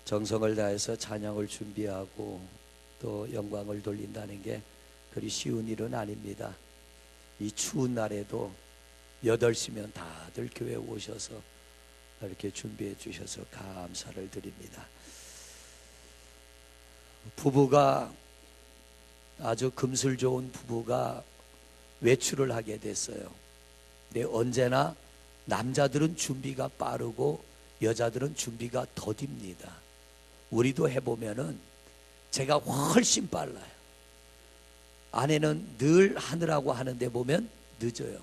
정성을 다해서 찬양을 준비하고 또 영광을 돌린다는 게 그리 쉬운 일은 아닙니다. 이 추운 날에도 8시면 다들 교회에 오셔서 이렇게 준비해 주셔서 감사를 드립니다. 부부가 아주 금슬 좋은 부부가 외출을 하게 됐어요. 근데 언제나 남자들은 준비가 빠르고 여자들은 준비가 더딥니다. 우리도 해보면은 제가 훨씬 빨라요. 아내는 늘 하느라고 하는데 보면 늦어요.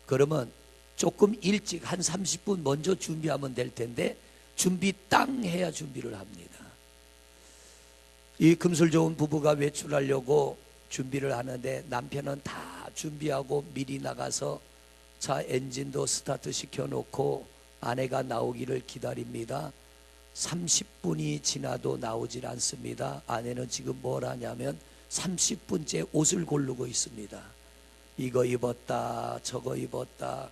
그러면 조금 일찍 한 30분 먼저 준비하면 될 텐데 준비 땅 해야 준비를 합니다. 이 금술 좋은 부부가 외출하려고 준비를 하는데 남편은 다 준비하고 미리 나가서 차 엔진도 스타트 시켜놓고 아내가 나오기를 기다립니다. 30분이 지나도 나오질 않습니다. 아내는 지금 뭘 하냐면 30분째 옷을 고르고 있습니다. 이거 입었다 저거 입었다.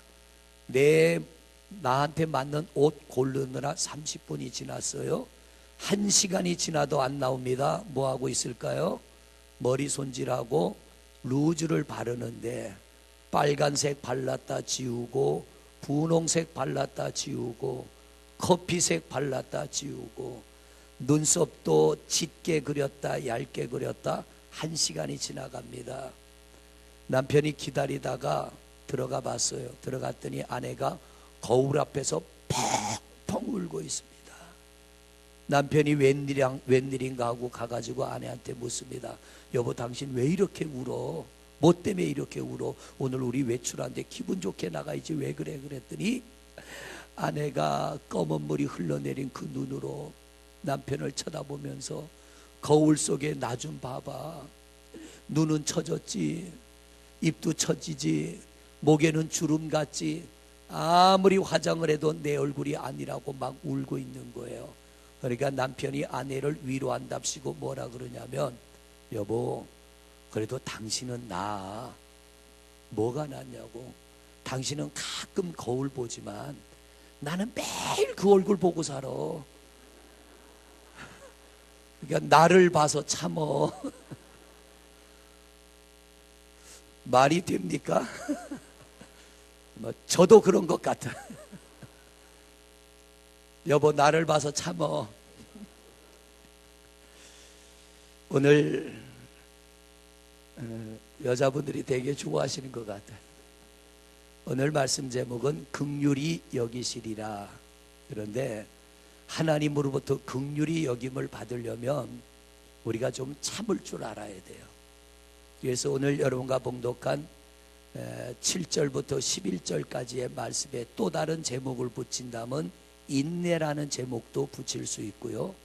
나한테 맞는 옷 고르느라 30분이 지났어요. 1시간이 지나도 안 나옵니다. 뭐 하고 있을까요? 머리 손질하고 루즈를 바르는데 빨간색 발랐다 지우고 분홍색 발랐다 지우고 커피색 발랐다 지우고 눈썹도 짙게 그렸다 얇게 그렸다. 1시간이 지나갑니다. 남편이 기다리다가 들어가 봤어요. 들어갔더니 아내가 거울 앞에서 펑펑 울고 있습니다. 남편이 웬일인가 하고 가가지고 아내한테 묻습니다. 여보 당신 왜 이렇게 울어? 뭐 때문에 이렇게 울어? 오늘 우리 외출하는데 기분 좋게 나가야지 왜 그래? 그랬더니 아내가 검은 물이 흘러내린 그 눈으로 남편을 쳐다보면서 거울 속에 나 좀 봐봐. 눈은 처졌지, 입도 처지지, 목에는 주름 같지. 아무리 화장을 해도 내 얼굴이 아니라고 막 울고 있는 거예요. 그러니까 남편이 아내를 위로한답시고 뭐라 그러냐면 여보 그래도 당신은 나 뭐가 낫냐고. 당신은 가끔 거울 보지만 나는 매일 그 얼굴 보고 살아. 그러니까 나를 봐서 참어. 말이 됩니까? 뭐 저도 그런 것 같아. 여보 나를 봐서 참어. 오늘 여자분들이 되게 좋아하시는 것 같아요. 오늘 말씀 제목은 긍휼히 여기시리라. 그런데 하나님으로부터 긍휼히 여김을 받으려면 우리가 좀 참을 줄 알아야 돼요. 그래서 오늘 여러분과 봉독한 7절부터 11절까지의 말씀에 또 다른 제목을 붙인다면 인내라는 제목도 붙일 수 있고요,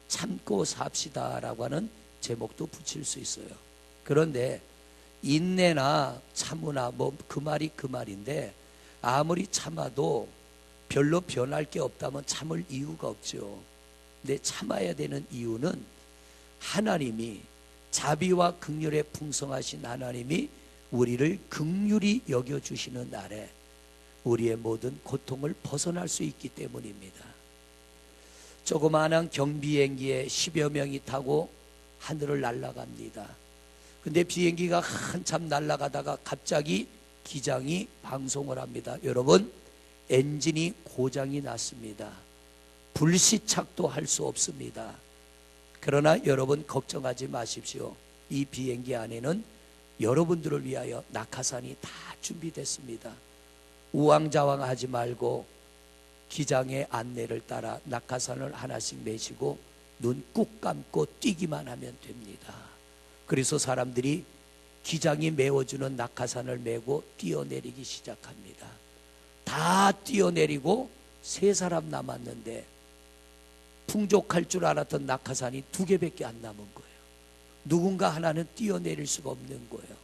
참고 삽시다 라고 하는 제목도 붙일 수 있어요. 그런데 인내나 참으나 뭐 그 말이 그 말인데 아무리 참아도 별로 변할 게 없다면 참을 이유가 없죠. 근데 참아야 되는 이유는 하나님이 자비와 긍휼에 풍성하신 하나님이 우리를 긍휼히 여겨주시는 날에 우리의 모든 고통을 벗어날 수 있기 때문입니다. 조그마한 경비행기에 10여 명이 타고 하늘을 날아갑니다. 근데 비행기가 한참 날아가다가 갑자기 기장이 방송을 합니다. 여러분 엔진이 고장이 났습니다. 불시착도 할 수 없습니다. 그러나 여러분 걱정하지 마십시오. 이 비행기 안에는 여러분들을 위하여 낙하산이 다 준비됐습니다. 우왕좌왕하지 말고 기장의 안내를 따라 낙하산을 하나씩 메시고 눈 꾹 감고 뛰기만 하면 됩니다. 그래서 사람들이 기장이 메워주는 낙하산을 메고 뛰어내리기 시작합니다. 다 뛰어내리고 3사람 남았는데 풍족할 줄 알았던 낙하산이 2개밖에 안 남은 거예요. 누군가 하나는 뛰어내릴 수가 없는 거예요.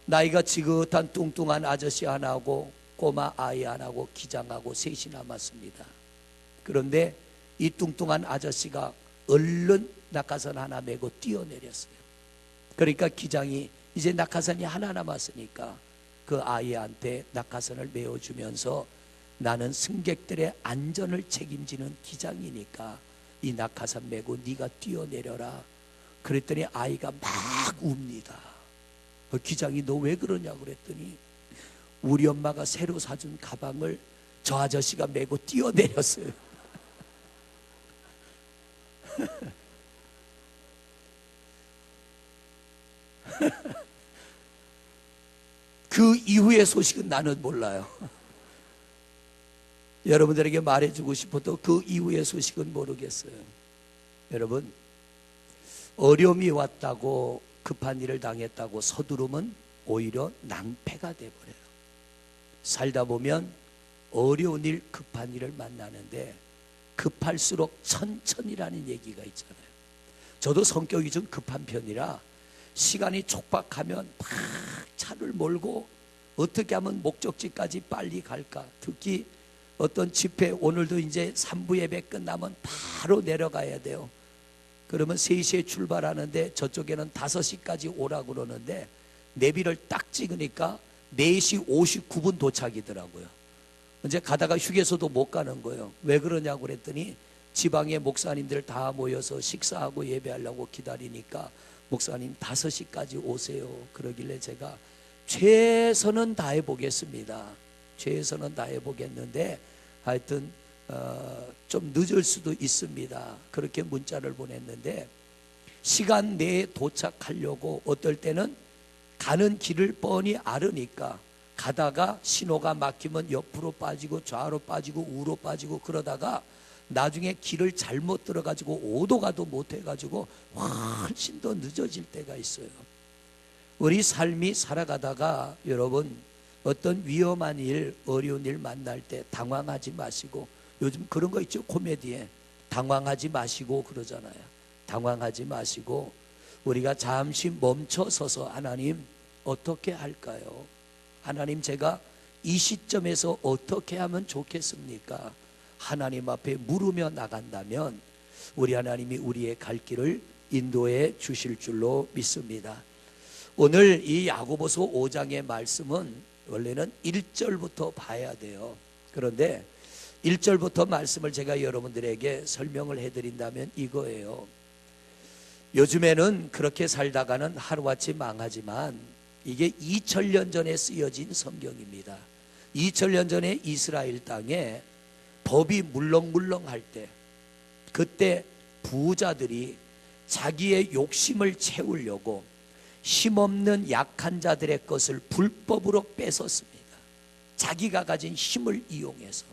나이가 지긋한 뚱뚱한 아저씨 하나하고 꼬마 아이 하나하고 기장하고 3이 남았습니다. 그런데 이 뚱뚱한 아저씨가 얼른 낙하산 하나 메고 뛰어내렸어요. 그러니까 기장이 이제 낙하산이 하나 남았으니까 그 아이한테 낙하산을 메어주면서 나는 승객들의 안전을 책임지는 기장이니까 이 낙하산 메고 네가 뛰어내려라. 그랬더니 아이가 막 웁니다. 기장이 너 왜 그러냐고 그랬더니 우리 엄마가 새로 사준 가방을 저 아저씨가 메고 뛰어내렸어요. 그 이후의 소식은 나는 몰라요. 여러분들에게 말해주고 싶어도 그 이후의 소식은 모르겠어요. 여러분, 어려움이 왔다고 급한 일을 당했다고 서두르면 오히려 낭패가 돼버려요. 살다 보면 어려운 일, 급한 일을 만나는데 급할수록 천천히라는 얘기가 있잖아요. 저도 성격이 좀 급한 편이라 시간이 촉박하면 막 차를 몰고 어떻게 하면 목적지까지 빨리 갈까. 특히 어떤 집회, 오늘도 이제 3부 예배 끝나면 바로 내려가야 돼요. 그러면 3시에 출발하는데 저쪽에는 5시까지 오라고 그러는데 내비를 딱 찍으니까 4시 59분 도착이더라고요. 이제 가다가 휴게소도 못 가는 거예요. 왜 그러냐고 그랬더니 지방의 목사님들 다 모여서 식사하고 예배하려고 기다리니까 목사님 5시까지 오세요. 그러길래 제가 최선은 다해 보겠습니다. 최선은 다해 보겠는데 하여튼 좀 늦을 수도 있습니다. 그렇게 문자를 보냈는데 시간 내에 도착하려고 어떨 때는 가는 길을 뻔히 알으니까 가다가 신호가 막히면 옆으로 빠지고 좌로 빠지고 우로 빠지고 그러다가 나중에 길을 잘못 들어가지고 오도가도 못해가지고 훨씬 더 늦어질 때가 있어요. 우리 삶이 살아가다가 여러분 어떤 위험한 일, 어려운 일 만날 때 당황하지 마시고, 요즘 그런 거 있죠, 코미디에 당황하지 마시고 그러잖아요. 당황하지 마시고 우리가 잠시 멈춰서서 하나님 어떻게 할까요? 하나님 제가 이 시점에서 어떻게 하면 좋겠습니까? 하나님 앞에 물으며 나간다면 우리 하나님이 우리의 갈 길을 인도해 주실 줄로 믿습니다. 오늘 이 야고보서 5장의 말씀은 원래는 1절부터 봐야 돼요. 그런데 1절부터 말씀을 제가 여러분들에게 설명을 해드린다면 이거예요. 요즘에는 그렇게 살다가는 하루아침 망하지만 이게 2000년 전에 쓰여진 성경입니다. 2000년 전에 이스라엘 땅에 법이 물렁물렁할 때, 그때 부자들이 자기의 욕심을 채우려고 힘없는 약한 자들의 것을 불법으로 뺏었습니다. 자기가 가진 힘을 이용해서.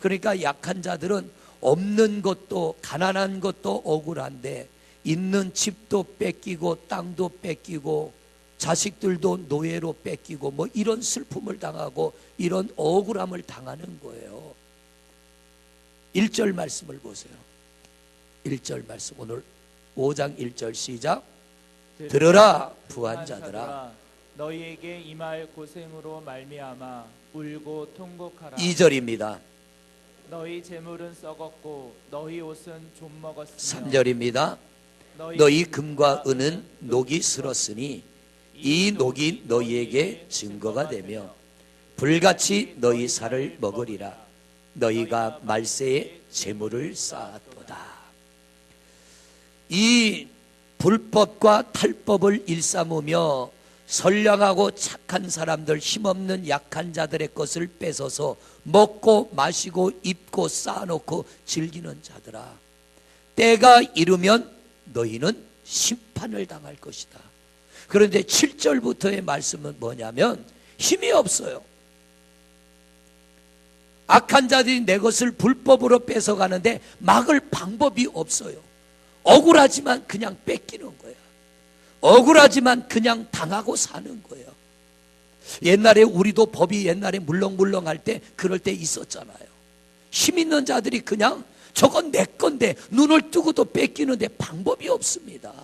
그러니까 약한 자들은 없는 것도 가난한 것도 억울한데 있는 집도 뺏기고 땅도 뺏기고 자식들도 노예로 뺏기고 뭐 이런 슬픔을 당하고 이런 억울함을 당하는 거예요. 1절 말씀을 보세요. 1절 말씀, 오늘 5장 1절 시작. 들으라 부한 자들아, 너희에게 임할 고생으로 말미암아 울고 통곡하라. 2절입니다. 너희 재물은 썩었고 너희 옷은 좀 먹었으며 3절입니다. 너희 금과 은은 녹이 슬었으니 이 녹이 너희에게 증거가 되며 불같이 너희 살을 먹으리라. 너희가 말세에 재물을 쌓았도다. 이 불법과 탈법을 일삼으며 선량하고 착한 사람들, 힘없는 약한 자들의 것을 뺏어서 먹고 마시고 입고 쌓아놓고 즐기는 자들아, 때가 이르면 너희는 심판을 당할 것이다. 그런데 7절부터의 말씀은 뭐냐면 힘이 없어요. 악한 자들이 내 것을 불법으로 뺏어가는데 막을 방법이 없어요. 억울하지만 그냥 뺏기는 거야. 억울하지만 그냥 당하고 사는 거예요. 옛날에 우리도 법이 옛날에 물렁물렁할 때 그럴 때 있었잖아요. 힘 있는 자들이 그냥 저건 내 건데 눈을 뜨고도 뺏기는데 방법이 없습니다.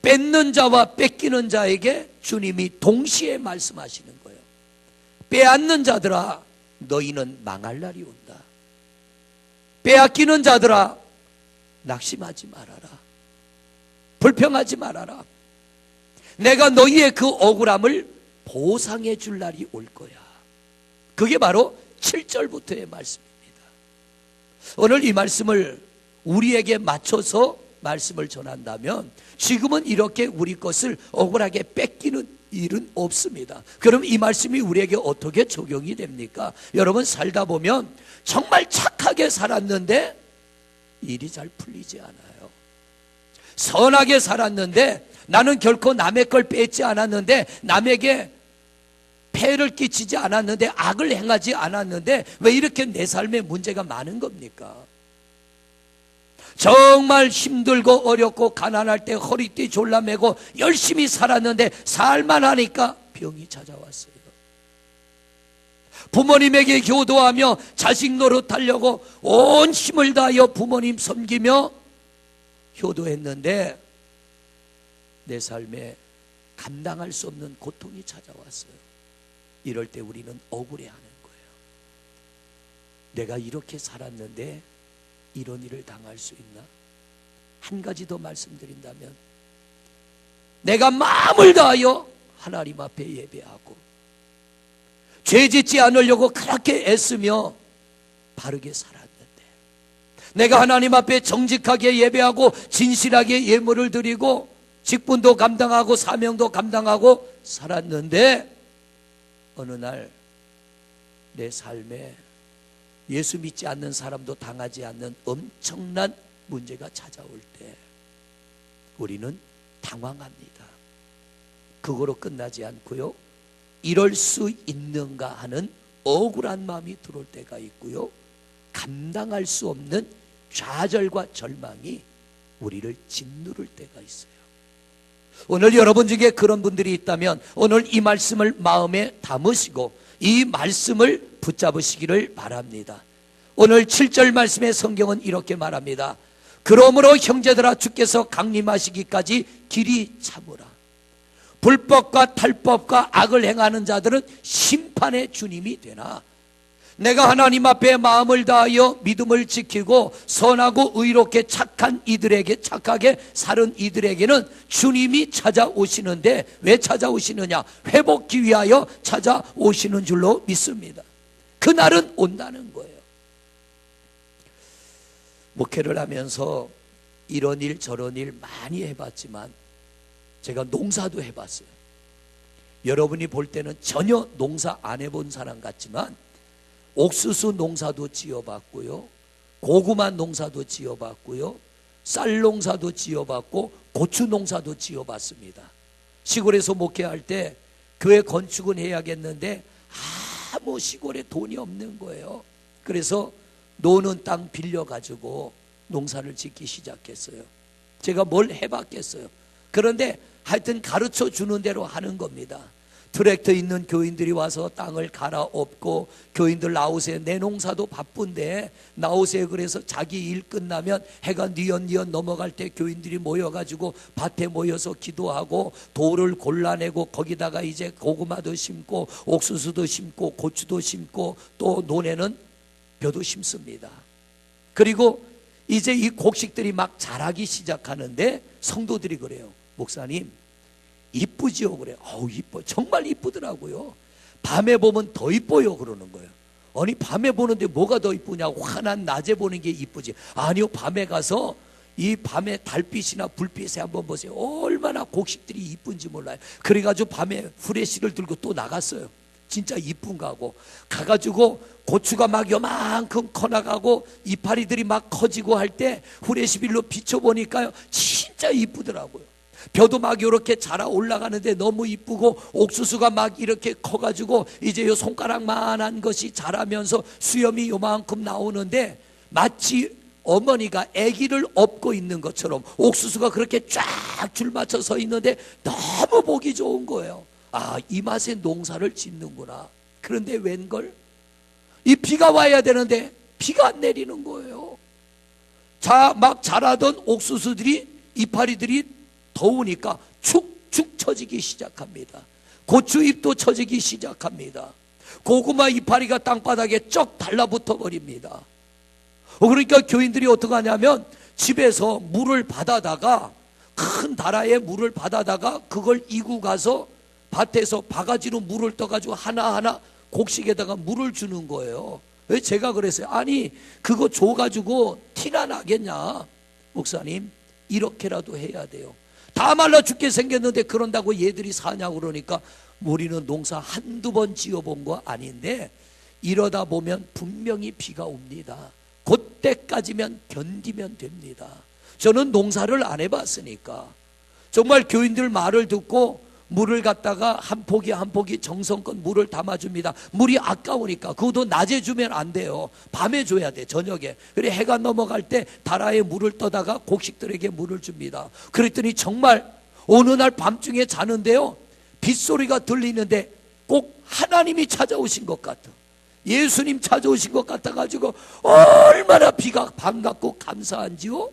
뺏는 자와 뺏기는 자에게 주님이 동시에 말씀하시는 거예요. 빼앗는 자들아, 너희는 망할 날이 온다. 빼앗기는 자들아, 낙심하지 말아라. 불평하지 말아라. 내가 너희의 그 억울함을 보상해 줄 날이 올 거야. 그게 바로 7절부터의 말씀입니다. 오늘 이 말씀을 우리에게 맞춰서 말씀을 전한다면 지금은 이렇게 우리 것을 억울하게 뺏기는 일은 없습니다. 그럼 이 말씀이 우리에게 어떻게 적용이 됩니까? 여러분, 살다 보면 정말 착하게 살았는데 일이 잘 풀리지 않아요. 선하게 살았는데 나는 결코 남의 걸 뺏지 않았는데, 남에게 폐를 끼치지 않았는데, 악을 행하지 않았는데 왜 이렇게 내 삶에 문제가 많은 겁니까? 정말 힘들고 어렵고 가난할 때 허리띠 졸라매고 열심히 살았는데 살만 하니까 병이 찾아왔어요. 부모님에게 효도하며 자식 노릇하려고 온 힘을 다하여 부모님 섬기며 효도했는데 내 삶에 감당할 수 없는 고통이 찾아왔어요. 이럴 때 우리는 억울해하는 거예요. 내가 이렇게 살았는데 이런 일을 당할 수 있나? 한 가지 더 말씀드린다면, 내가 마음을 다하여 하나님 앞에 예배하고 죄 짓지 않으려고 그렇게 애쓰며 바르게 살았는데, 내가 하나님 앞에 정직하게 예배하고 진실하게 예물을 드리고 직분도 감당하고 사명도 감당하고 살았는데, 어느 날 내 삶에 예수 믿지 않는 사람도 당하지 않는 엄청난 문제가 찾아올 때 우리는 당황합니다. 그거로 끝나지 않고요, 이럴 수 있는가 하는 억울한 마음이 들어올 때가 있고요, 감당할 수 없는 좌절과 절망이 우리를 짓누를 때가 있어요. 오늘 여러분 중에 그런 분들이 있다면 오늘 이 말씀을 마음에 담으시고 이 말씀을 붙잡으시기를 바랍니다. 오늘 7절 말씀의 성경은 이렇게 말합니다. 그러므로 형제들아, 주께서 강림하시기까지 길이 참으라. 불법과 탈법과 악을 행하는 자들은 심판의 주님이 되나, 내가 하나님 앞에 마음을 다하여 믿음을 지키고 선하고 의롭게 착하게 사는 이들에게는 주님이 찾아오시는데, 왜 찾아오시느냐? 회복하기 위하여 찾아오시는 줄로 믿습니다. 그날은 온다는 거예요. 목회를 하면서 이런 일 저런 일 많이 해봤지만 제가 농사도 해봤어요. 여러분이 볼 때는 전혀 농사 안 해본 사람 같지만 옥수수 농사도 지어봤고요, 고구마 농사도 지어봤고요, 쌀 농사도 지어봤고 고추 농사도 지어봤습니다. 시골에서 목회할 때 교회 건축은 해야겠는데 아무 시골에 돈이 없는 거예요. 그래서 노는 땅 빌려가지고 농사를 짓기 시작했어요. 제가 뭘 해봤겠어요. 그런데 하여튼 가르쳐 주는 대로 하는 겁니다. 트랙터 있는 교인들이 와서 땅을 갈아엎고, 교인들 나오세요, 내 농사도 바쁜데 나오세요. 그래서 자기 일 끝나면 해가 뉘엿뉘엿 넘어갈 때 교인들이 모여가지고 밭에 모여서 기도하고 돌을 골라내고 거기다가 이제 고구마도 심고 옥수수도 심고 고추도 심고 또 논에는 벼도 심습니다. 그리고 이제 이 곡식들이 막 자라기 시작하는데 성도들이 그래요. 목사님 이쁘지요? 그래. 이뻐. 정말 이쁘더라고요. 밤에 보면 더 이뻐요. 그러는 거예요. 아니, 밤에 보는데 뭐가 더 이쁘냐고. 환한 낮에 보는 게 이쁘지. 아니요, 밤에 가서 이 밤에 달빛이나 불빛에 한번 보세요. 얼마나 곡식들이 이쁜지 몰라요. 그래가지고 밤에 후레쉬를 들고 또 나갔어요. 진짜 이쁜가 하고 가가지고 고추가 막 요만큼 커나가고 이파리들이 막 커지고 할 때 후레쉬빌로 비춰보니까요, 진짜 이쁘더라고요. 벼도 막 이렇게 자라 올라가는데 너무 이쁘고, 옥수수가 막 이렇게 커가지고 이제 요 손가락만한 것이 자라면서 수염이 요만큼 나오는데 마치 어머니가 아기를 업고 있는 것처럼 옥수수가 그렇게 쫙 줄 맞춰 서 있는데 너무 보기 좋은 거예요. 이 맛에 농사를 짓는구나. 그런데 웬걸? 이 비가 와야 되는데 비가 안 내리는 거예요. 막 자라던 옥수수들이, 이파리들이 더우니까 축축 처지기 시작합니다. 고추잎도 처지기 시작합니다. 고구마 이파리가 땅바닥에 쩍 달라붙어 버립니다. 그러니까 교인들이 어떻게 하냐면 집에서 물을 받아다가, 큰 다라에 물을 받아다가 그걸 이고 가서 밭에서 바가지로 물을 떠가지고 하나하나 곡식에다가 물을 주는 거예요. 왜? 제가 그랬어요. 아니 그거 줘가지고 티나 나겠냐. 목사님 이렇게라도 해야 돼요. 다 말라 죽게 생겼는데 그런다고 얘들이 사냐고 그러니까 우리는 농사 한두 번 지어본 거 아닌데 이러다 보면 분명히 비가 옵니다. 그때까지면 견디면 됩니다. 저는 농사를 안 해봤으니까 정말 교인들 말을 듣고 물을 갖다가 한 포기 한 포기 정성껏 물을 담아줍니다. 물이 아까우니까. 그것도 낮에 주면 안 돼요. 밤에 줘야 돼. 저녁에. 그래 해가 넘어갈 때 다라에 물을 떠다가 곡식들에게 물을 줍니다. 그랬더니 정말 어느 날 밤중에 자는데요, 빗소리가 들리는데 꼭 하나님이 찾아오신 것 같아. 예수님 찾아오신 것 같아가지고 얼마나 비가 반갑고 감사한지요.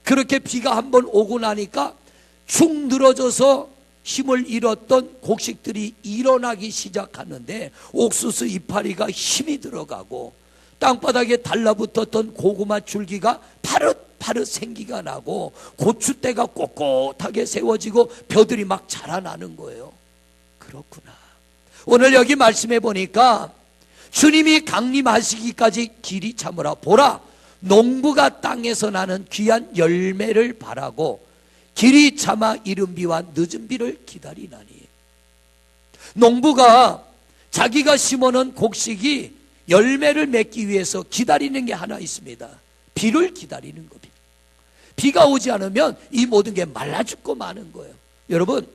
그렇게 비가 한번 오고 나니까 축 늘어져서 힘을 잃었던 곡식들이 일어나기 시작하는데 옥수수 이파리가 힘이 들어가고 땅바닥에 달라붙었던 고구마 줄기가 파릇파릇 생기가 나고 고추대가 꼿꼿하게 세워지고 벼들이 막 자라나는 거예요. 그렇구나. 오늘 여기 말씀해 보니까 주님이 강림하시기까지 길이 참으라. 보라, 농부가 땅에서 나는 귀한 열매를 바라고 길이 참아 이른 비와 늦은 비를 기다리나니. 농부가 자기가 심어놓은 곡식이 열매를 맺기 위해서 기다리는 게 하나 있습니다. 비를 기다리는 겁니다. 비가 오지 않으면 이 모든 게 말라 죽고 마는 거예요. 여러분,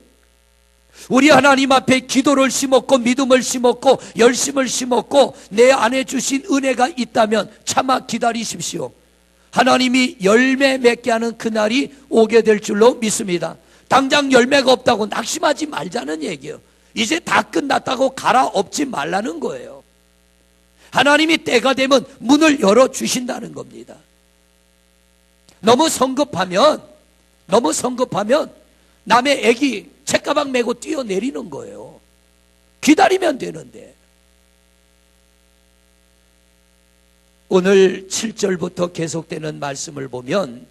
우리 하나님 앞에 기도를 심었고 믿음을 심었고 열심을 심었고 내 안에 주신 은혜가 있다면 참아 기다리십시오. 하나님이 열매 맺게 하는 그날이 오게 될 줄로 믿습니다. 당장 열매가 없다고 낙심하지 말자는 얘기예요. 이제 다 끝났다고 갈아엎지 말라는 거예요. 하나님이 때가 되면 문을 열어주신다는 겁니다. 너무 성급하면 남의 애기 책가방 메고 뛰어내리는 거예요. 기다리면 되는데. 오늘 7절부터 계속되는 말씀을 보면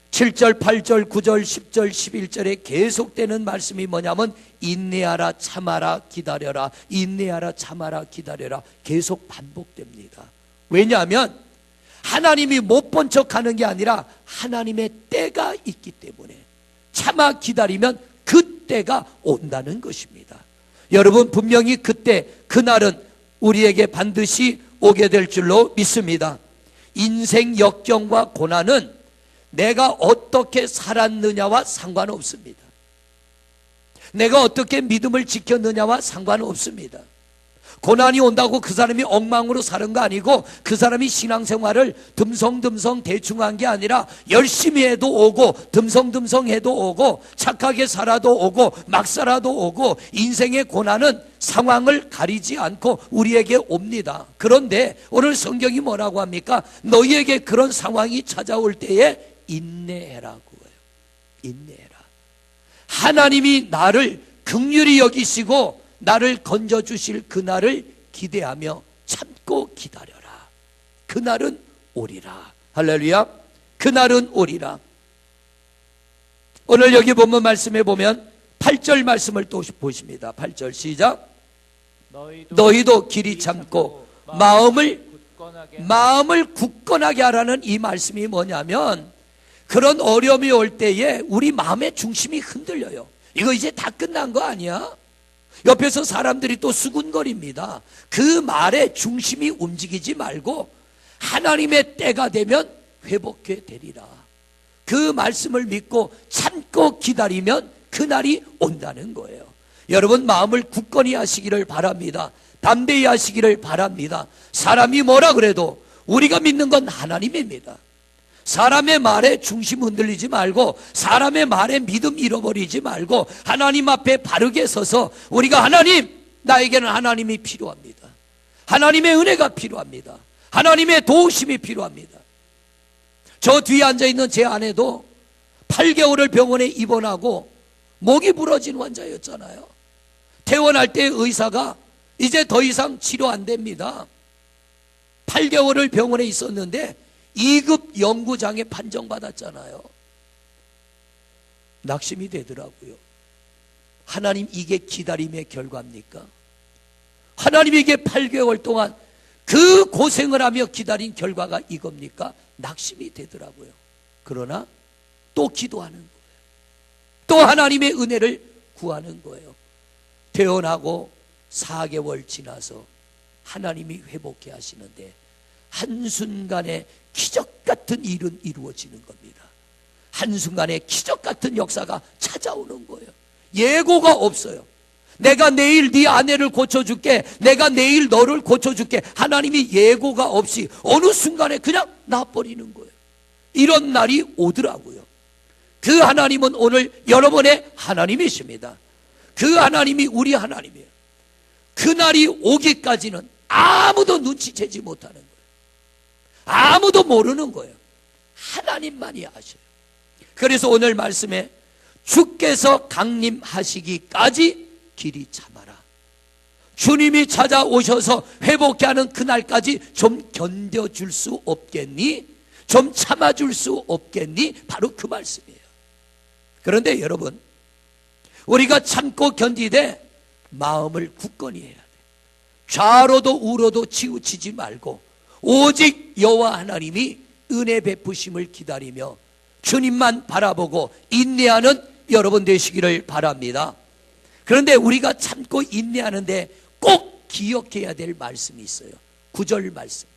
7절, 8절, 9절, 10절, 11절에 계속되는 말씀이 뭐냐면 인내하라, 참아라, 기다려라. 인내하라, 참아라, 기다려라. 계속 반복됩니다. 왜냐하면 하나님이 못 본 척하는 게 아니라 하나님의 때가 있기 때문에 참아 기다리면 그 때가 온다는 것입니다. 여러분 분명히 그때 그날은 우리에게 반드시 오게 될 줄로 믿습니다. 인생 역경과 고난은 내가 어떻게 살았느냐와 상관없습니다. 내가 어떻게 믿음을 지켰느냐와 상관없습니다. 고난이 온다고 그 사람이 엉망으로 사는 거 아니고 그 사람이 신앙생활을 듬성듬성 대충 한 게 아니라 열심히 해도 오고 듬성듬성 해도 오고 착하게 살아도 오고 막 살아도 오고 인생의 고난은 상황을 가리지 않고 우리에게 옵니다. 그런데 오늘 성경이 뭐라고 합니까? 너희에게 그런 상황이 찾아올 때에 인내해라고 해요. 인내해라. 하나님이 나를 긍휼히 여기시고 나를 건져주실 그날을 기대하며 참고 기다려라. 그날은 오리라. 할렐루야. 그날은 오리라. 오늘 여기 본문 말씀에 보면 8절 말씀을 또 보십니다. 8절 시작. 너희도 길이 참고 마음을 굳건하게 하라는 이 말씀이 뭐냐면 그런 어려움이 올 때에 우리 마음의 중심이 흔들려요. 이거 이제 다 끝난 거 아니야? 옆에서 사람들이 또 수군거립니다. 그 말에 중심이 움직이지 말고 하나님의 때가 되면 회복해 되리라. 그 말씀을 믿고 참고 기다리면 그날이 온다는 거예요. 여러분 마음을 굳건히 하시기를 바랍니다. 담대히 하시기를 바랍니다. 사람이 뭐라 그래도 우리가 믿는 건 하나님입니다. 사람의 말에 중심 흔들리지 말고 사람의 말에 믿음 잃어버리지 말고 하나님 앞에 바르게 서서 우리가 하나님, 나에게는 하나님이 필요합니다. 하나님의 은혜가 필요합니다. 하나님의 도우심이 필요합니다. 저 뒤에 앉아있는 제 아내도 8개월을 병원에 입원하고 목이 부러진 환자였잖아요. 퇴원할 때 의사가 이제 더 이상 치료 안 됩니다. 8개월을 병원에 있었는데 2급 연구장애 판정받았잖아요. 낙심이 되더라고요. 하나님 이게 기다림의 결과입니까? 하나님에게 8개월 동안 그 고생을 하며 기다린 결과가 이겁니까? 낙심이 되더라고요. 그러나 또 기도하는 거예요. 또 하나님의 은혜를 구하는 거예요. 퇴원하고 4개월 지나서 하나님이 회복해 하시는데 한순간에 기적 같은 일은 이루어지는 겁니다. 한순간에 기적 같은 역사가 찾아오는 거예요. 예고가 없어요. 내가 내일 네 아내를 고쳐줄게, 내가 내일 너를 고쳐줄게, 하나님이 예고가 없이 어느 순간에 그냥 놔버리는 거예요. 이런 날이 오더라고요. 그 하나님은 오늘 여러분의 하나님이십니다. 그 하나님이 우리 하나님이에요. 그 날이 오기까지는 아무도 눈치채지 못하는 거예요. 아무도 모르는 거예요. 하나님만이 아셔요. 그래서 오늘 말씀에 주께서 강림하시기까지 길이 참아라. 주님이 찾아오셔서 회복케 하는 그날까지 좀 견뎌줄 수 없겠니? 좀 참아줄 수 없겠니? 바로 그 말씀이에요. 그런데 여러분, 우리가 참고 견디되 마음을 굳건히 해야 돼. 좌로도 우로도 치우치지 말고 오직 여호와 하나님이 은혜 베푸심을 기다리며 주님만 바라보고 인내하는 여러분 되시기를 바랍니다. 그런데 우리가 참고 인내하는데 꼭 기억해야 될 말씀이 있어요. 9절 말씀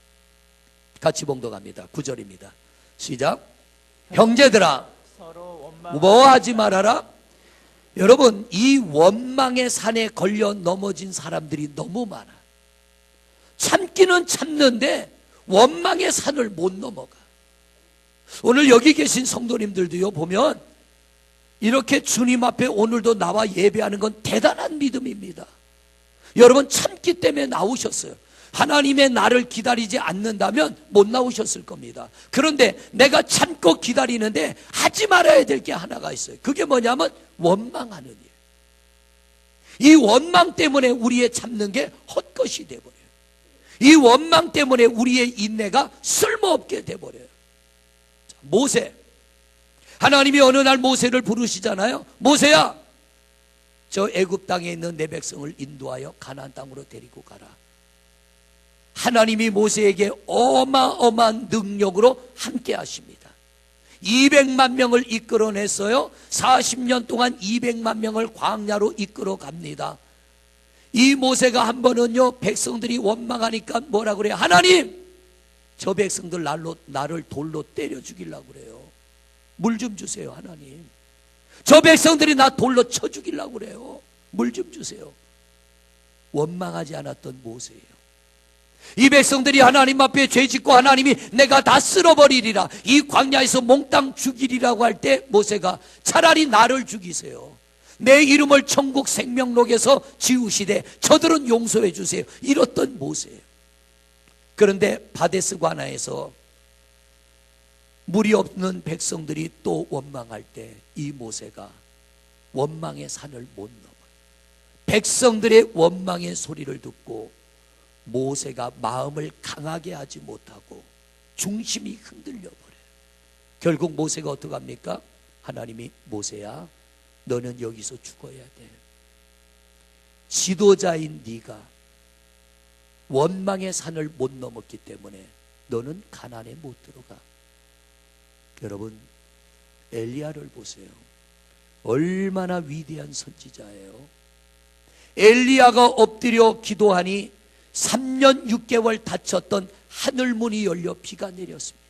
같이 봉독합니다. 9절입니다. 시작. 형제들아 서로 뭐하지 말아라. 여러분, 이 원망의 산에 걸려 넘어진 사람들이 너무 많아. 참기는 참는데 원망의 산을 못 넘어가. 오늘 여기 계신 성도님들도요, 보면 이렇게 주님 앞에 오늘도 나와 예배하는 건 대단한 믿음입니다. 여러분, 참기 때문에 나오셨어요. 하나님의 나를 기다리지 않는다면 못 나오셨을 겁니다. 그런데 내가 참고 기다리는데 하지 말아야 될 게 하나가 있어요. 그게 뭐냐면 원망하는 일. 이 원망 때문에 우리의 참는 게 헛것이 돼버려요. 이 원망 때문에 우리의 인내가 쓸모없게 돼버려요. 자, 모세, 하나님이 어느 날 모세를 부르시잖아요. 모세야, 저 애굽 땅에 있는 내 백성을 인도하여 가나안 땅으로 데리고 가라. 하나님이 모세에게 어마어마한 능력으로 함께 하십니다. 200만 명을 이끌어냈어요. 40년 동안 200만 명을 광야로 이끌어 갑니다. 이 모세가 한 번은요, 백성들이 원망하니까 뭐라 그래요? 하나님, 저 백성들 나를 돌로 때려 죽이려고 그래요. 물 좀 주세요, 하나님. 저 백성들이 나 돌로 쳐 죽이려고 그래요. 물 좀 주세요. 원망하지 않았던 모세예요. 이 백성들이 하나님 앞에 죄짓고 하나님이 내가 다 쓸어버리리라, 이 광야에서 몽땅 죽이리라고 할 때 모세가 차라리 나를 죽이세요. 내 이름을 천국 생명록에서 지우시되 저들은 용서해 주세요. 이랬던 모세예요. 그런데 바데스 관아에서 물이 없는 백성들이 또 원망할 때 이 모세가 원망의 산을 못 넘어요. 백성들의 원망의 소리를 듣고 모세가 마음을 강하게 하지 못하고 중심이 흔들려 버려요. 결국 모세가 어떡합니까? 하나님이 모세야, 너는 여기서 죽어야 돼. 지도자인 네가 원망의 산을 못 넘었기 때문에 너는 가나안에 못 들어가. 여러분, 엘리야를 보세요. 얼마나 위대한 선지자예요. 엘리야가 엎드려 기도하니 3년 6개월 닫혔던 하늘문이 열려 비가 내렸습니다.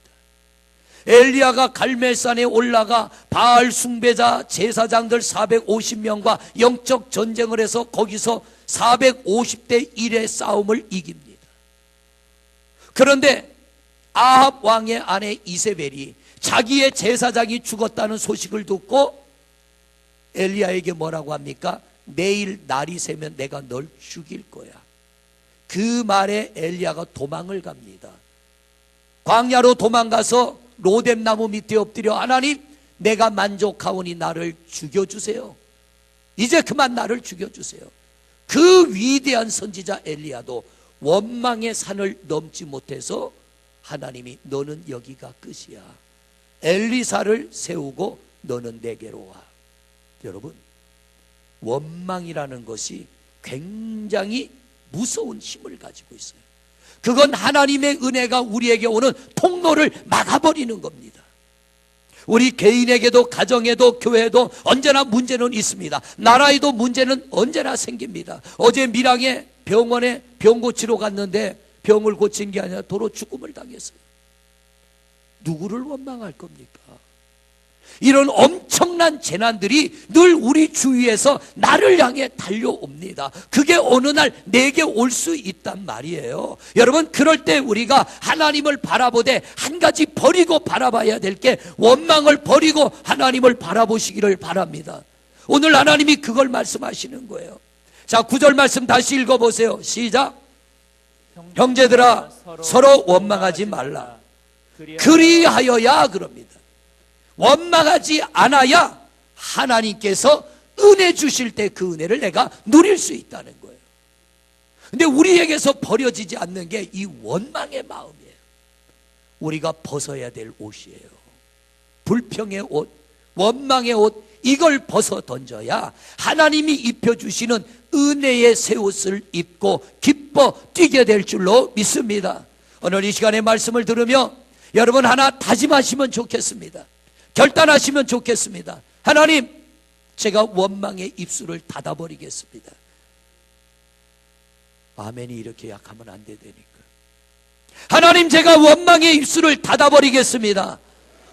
엘리야가 갈멜산에 올라가 바알 숭배자 제사장들 450명과 영적 전쟁을 해서 거기서 450대 1의 싸움을 이깁니다. 그런데 아합 왕의 아내 이세벨이 자기의 제사장이 죽었다는 소식을 듣고 엘리야에게 뭐라고 합니까? 내일 날이 새면 내가 널 죽일 거야. 그 말에 엘리야가 도망을 갑니다. 광야로 도망가서 로뎀나무 밑에 엎드려 하나님, 내가 만족하오니 나를 죽여주세요. 이제 그만 나를 죽여주세요. 그 위대한 선지자 엘리야도 원망의 산을 넘지 못해서 하나님이 너는 여기가 끝이야. 엘리사를 세우고 너는 내게로 와. 여러분, 원망이라는 것이 굉장히 무서운 힘을 가지고 있어요. 그건 하나님의 은혜가 우리에게 오는 통로를 막아버리는 겁니다. 우리 개인에게도 가정에도 교회에도 언제나 문제는 있습니다. 나라에도 문제는 언제나 생깁니다. 어제 밀양에 병원에 병 고치러 갔는데 병을 고친 게 아니라 도로 죽음을 당했어요. 누구를 원망할 겁니까? 이런 엄청난 재난들이 늘 우리 주위에서 나를 향해 달려옵니다. 그게 어느 날 내게 올 수 있단 말이에요. 여러분, 그럴 때 우리가 하나님을 바라보되 한 가지 버리고 바라봐야 될 게 원망을 버리고 하나님을 바라보시기를 바랍니다. 오늘 하나님이 그걸 말씀하시는 거예요. 자, 9절 말씀 다시 읽어보세요. 시작. 형제들아 서로 원망하지 말라. 그리하여야 그럽니다. 원망하지 않아야 하나님께서 은혜 주실 때 그 은혜를 내가 누릴 수 있다는 거예요. 근데 우리에게서 버려지지 않는 게 이 원망의 마음이에요. 우리가 벗어야 될 옷이에요. 불평의 옷, 원망의 옷, 이걸 벗어 던져야 하나님이 입혀주시는 은혜의 새 옷을 입고 기뻐 뛰게 될 줄로 믿습니다. 오늘 이 시간에 말씀을 들으며 여러분 하나 다짐하시면 좋겠습니다. 결단하시면 좋겠습니다. 하나님, 제가 원망의 입술을 닫아버리겠습니다. 아멘이 이렇게 약하면 안 되니까. 하나님, 제가 원망의 입술을 닫아버리겠습니다.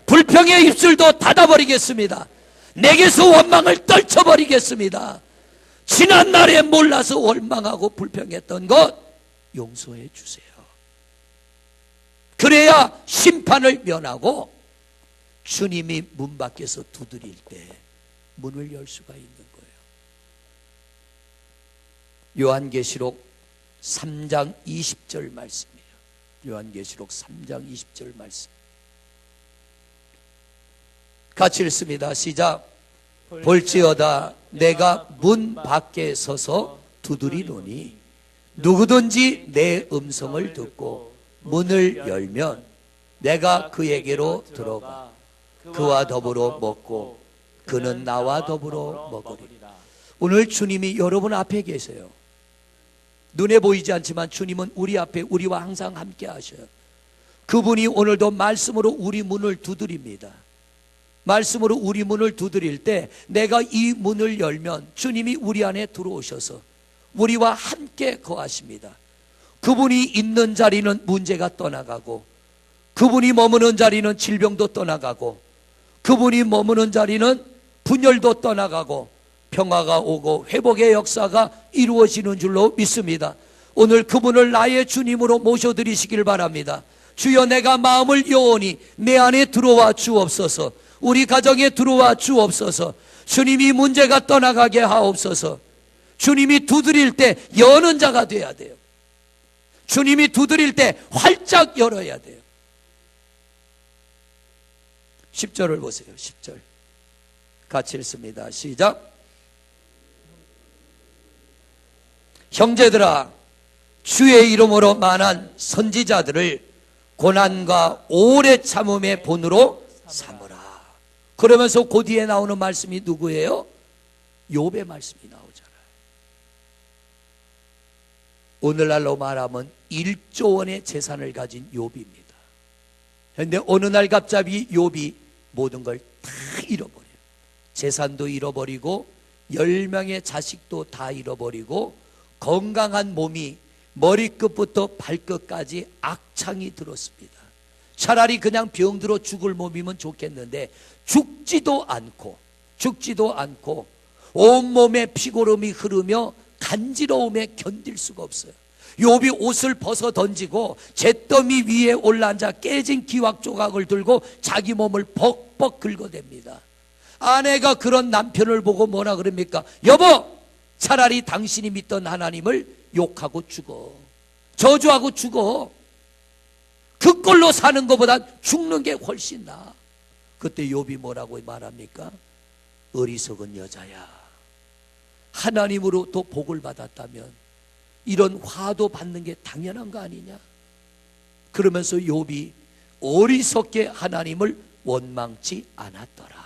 불평의 입술도 닫아버리겠습니다. 내게서 원망을 떨쳐버리겠습니다. 지난 날에 몰라서 원망하고 불평했던 것 용서해 주세요. 그래야 심판을 면하고 주님이 문 밖에서 두드릴 때 문을 열 수가 있는 거예요. 요한계시록 3장 20절 말씀이에요. 요한계시록 3장 20절 말씀 같이 읽습니다. 시작. 볼지어다 내가 문 밖에 서서 두드리노니 누구든지 내 음성을 듣고 문을 열면 내가 그에게로 들어가 그와 더불어 먹고 그는 나와 더불어 먹으리라. 오늘 주님이 여러분 앞에 계세요. 눈에 보이지 않지만 주님은 우리 앞에 우리와 항상 함께 하셔요. 그분이 오늘도 말씀으로 우리 문을 두드립니다. 말씀으로 우리 문을 두드릴 때 내가 이 문을 열면 주님이 우리 안에 들어오셔서 우리와 함께 거하십니다. 그분이 있는 자리는 문제가 떠나가고 그분이 머무는 자리는 질병도 떠나가고 그분이 머무는 자리는 분열도 떠나가고 평화가 오고 회복의 역사가 이루어지는 줄로 믿습니다. 오늘 그분을 나의 주님으로 모셔드리시길 바랍니다. 주여, 내가 마음을 여오니 내 안에 들어와 주옵소서. 우리 가정에 들어와 주옵소서. 주님이 문제가 떠나가게 하옵소서. 주님이 두드릴 때 여는 자가 돼야 돼요. 주님이 두드릴 때 활짝 열어야 돼요. 10절을 보세요. 10절 같이 읽습니다. 시작. 형제들아 주의 이름으로 만한 선지자들을 고난과 오래 참음의 본으로 삼으라. 그러면서 그 뒤에 나오는 말씀이 누구예요? 욥의 말씀이 나오잖아요. 오늘날로 말하면 1조 원의 재산을 가진 욥입니다. 그런데 어느 날 갑자기 욥이 모든 걸 다 잃어버려요. 재산도 잃어버리고 10명의 자식도 다 잃어버리고 건강한 몸이 머리끝부터 발끝까지 악창이 들었습니다. 차라리 그냥 병들어 죽을 몸이면 좋겠는데 죽지도 않고 온몸에 피고름이 흐르며 간지러움에 견딜 수가 없어요. 욥이 옷을 벗어 던지고 잿더미 위에 올라앉아 깨진 기왁 조각을 들고 자기 몸을 벅벅 긁어댑니다. 아내가 그런 남편을 보고 뭐라 그럽니까? 여보, 차라리 당신이 믿던 하나님을 욕하고 죽어, 저주하고 죽어. 그 꼴로 사는 것보다 죽는 게 훨씬 나아. 그때 욥이 뭐라고 말합니까? 어리석은 여자야, 하나님으로부터 복을 받았다면 이런 화도 받는 게 당연한 거 아니냐? 그러면서 욥이 어리석게 하나님을 원망치 않았더라.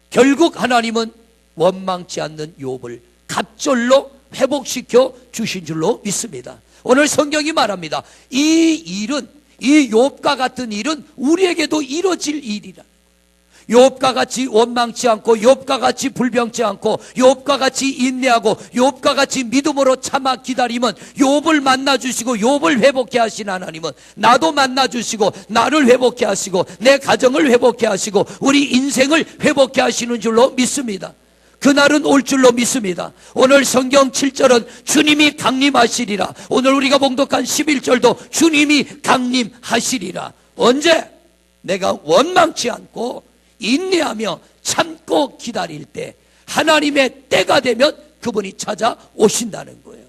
결국 하나님은 원망치 않는 욥을 갑절로 회복시켜 주신 줄로 믿습니다. 오늘 성경이 말합니다. 이 일은, 이 욥과 같은 일은 우리에게도 이뤄질 일이라. 욥과 같이 원망치 않고, 욥과 같이 불평치 않고, 욥과 같이 인내하고, 욥과 같이 믿음으로 참아 기다리면 욥을 만나주시고 욥을 회복케 하신 하나님은 나도 만나주시고 나를 회복케 하시고 내 가정을 회복케 하시고 우리 인생을 회복케 하시는 줄로 믿습니다. 그날은 올 줄로 믿습니다. 오늘 성경 7절은 주님이 강림하시리라. 오늘 우리가 봉독한 11절도 주님이 강림하시리라. 언제? 내가 원망치 않고 인내하며 참고 기다릴 때, 하나님의 때가 되면 그분이 찾아오신다는 거예요.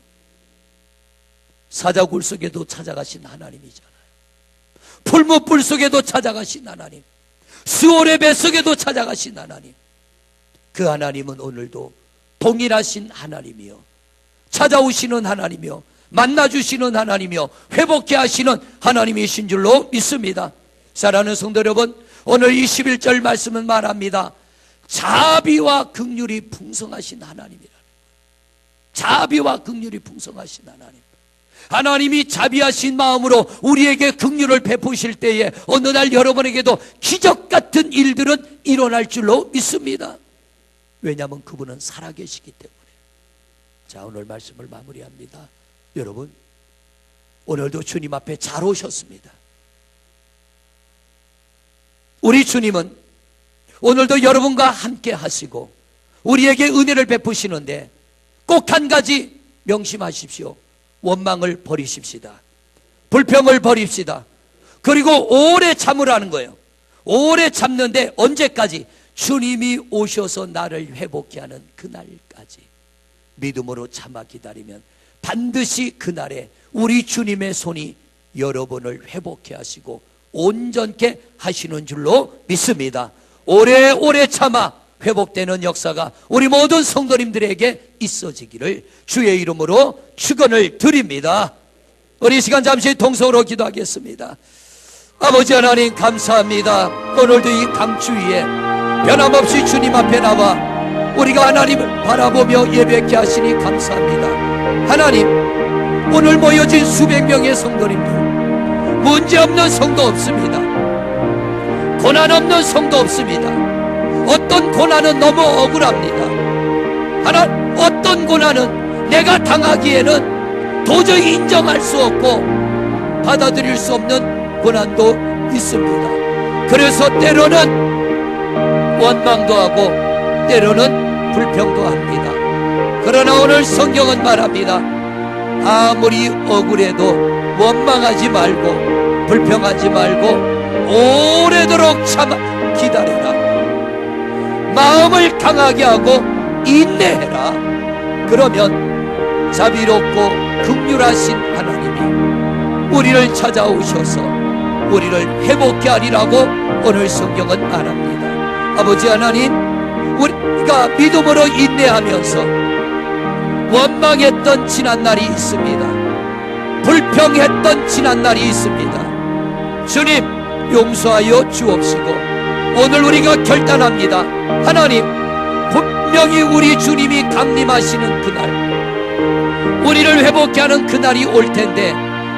사자굴 속에도 찾아가신 하나님이잖아요. 풀무불 속에도 찾아가신 하나님, 스올의 배 속에도 찾아가신 하나님. 그 하나님은 오늘도 동일하신 하나님이요, 찾아오시는 하나님이요, 만나주시는 하나님이요, 회복케 하시는 하나님이신 줄로 믿습니다. 사랑하는 성도 여러분, 오늘 21절 말씀은 말합니다. 자비와 긍휼이 풍성하신 하나님이라. 자비와 긍휼이 풍성하신 하나님. 하나님이 자비하신 마음으로 우리에게 긍휼을 베푸실 때에 어느 날 여러분에게도 기적 같은 일들은 일어날 줄로 믿습니다. 왜냐하면 그분은 살아계시기 때문에. 자, 오늘 말씀을 마무리합니다. 여러분, 오늘도 주님 앞에 잘 오셨습니다. 우리 주님은 오늘도 여러분과 함께 하시고 우리에게 은혜를 베푸시는데 꼭 한 가지 명심하십시오. 원망을 버리십시다. 불평을 버립시다. 그리고 오래 참으라는 거예요. 오래 참는데 언제까지? 주님이 오셔서 나를 회복케 하는 그날까지 믿음으로 참아 기다리면 반드시 그날에 우리 주님의 손이 여러분을 회복케 하시고 온전케 하시는 줄로 믿습니다. 오래오래 참아 회복되는 역사가 우리 모든 성도님들에게 있어지기를 주의 이름으로 축원을 드립니다. 우리 시간 잠시 동성으로 기도하겠습니다. 아버지 하나님 감사합니다. 오늘도 이 강추위에 변함없이 주님 앞에 나와 우리가 하나님을 바라보며 예배케 하시니 감사합니다. 하나님, 오늘 모여진 수백 명의 성도님들, 문제없는 성도 없습니다. 고난 없는 성도 없습니다. 어떤 고난은 너무 억울합니다. 하나, 어떤 고난은 내가 당하기에는 도저히 인정할 수 없고 받아들일 수 없는 고난도 있습니다. 그래서 때로는 원망도 하고 때로는 불평도 합니다. 그러나 오늘 성경은 말합니다. 아무리 억울해도 원망하지 말고 불평하지 말고 오래도록 참아 기다려라. 마음을 강하게 하고 인내해라. 그러면 자비롭고 긍휼하신 하나님이 우리를 찾아오셔서 우리를 회복케 하리라고 오늘 성경은 말합니다. 아버지 하나님, 우리가 믿음으로 인내하면서 원망했던 지난날이 있습니다. 불평했던 지난날이 있습니다. 주님, 용서하여 주옵시고 오늘 우리가 결단합니다. 하나님, 분명히 우리 주님이 강림하시는 그날, 우리를 회복케 하는 그날이 올 텐데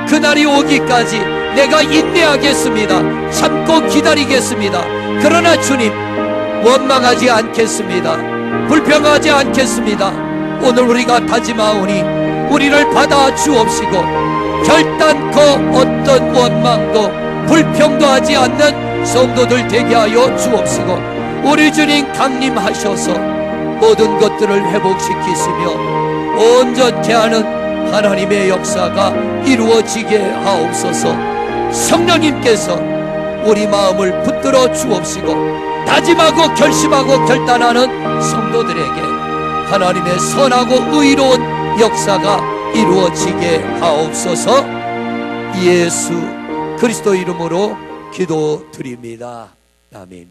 그날이 오기까지 내가 인내하겠습니다. 참고 기다리겠습니다. 그러나 주님, 원망하지 않겠습니다. 불평하지 않겠습니다. 오늘 우리가 다짐하오니 우리를 받아 주옵시고 결단코 어떤 원망도 불평도 하지 않는 성도들 되게 하여 주옵시고 우리 주님 강림하셔서 모든 것들을 회복시키시며 온전케 하는 하나님의 역사가 이루어지게 하옵소서. 성령님께서 우리 마음을 붙들어 주옵시고 다짐하고 결심하고 결단하는 성도들에게 하나님의 선하고 의로운 역사가 이루어지게 하옵소서. 예수 그리스도 이름으로 기도드립니다. 아멘.